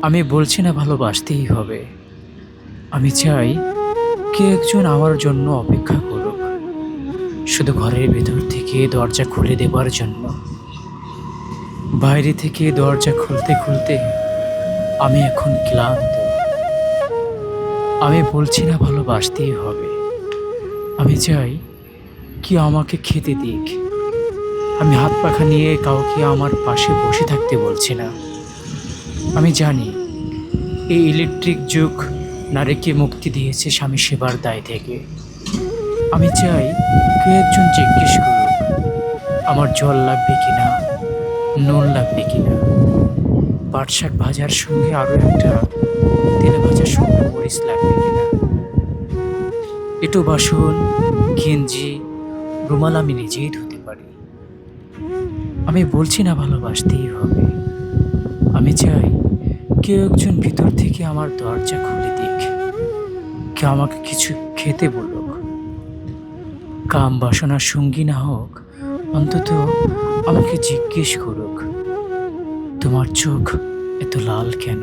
আমি বলছি না ভালোবাসতেই হবে। আমি চাই কে একজন আমার জন্য অপেক্ষা করুক। শুধু ঘরের ভেতর থেকে দরজা খুলে দেবার জন্য। বাইরে থেকে দরজা খুলতে খুলতে আমি এখন ক্লান্ত। আমি বলছি না ভালোবাসতেই হবে। আমি চাই কেউ আমাকে খেতে দিক। আমি হাত পাখা নিয়ে কাউকে আমার পাশে বসে থাকতে বলছি না। আমি জানি এই ইলেকট্রিক যুগ নারীকে মুক্তি দিয়েছে স্বামী সেবার দায় থেকে। আমি চাই কেউ একজন জিজ্ঞেস করুক আমার জল লাগবে কিনা, নুন লাগবে কিনা, পাট শাক ভাজার সঙ্গে আরো একটা তেলে ভাজার শুকনো মরিচ লাগবে কিনা। এটো বাসন, গেঞ্জি, রুমাল আমি নিজেই ধুতে পারি। আমি বলছি না ভালোবাসতেই হবে। আমি চাই কেউ একজন ভিতর থেকে আমার দরজা খুলে দিক। কেউ আমাকে কিছু খেতে বলুক। কাম বাসনার সঙ্গী না হোক, অন্তত আমাকে জিজ্ঞেস করুক তোমার চোখ এত লাল কেন।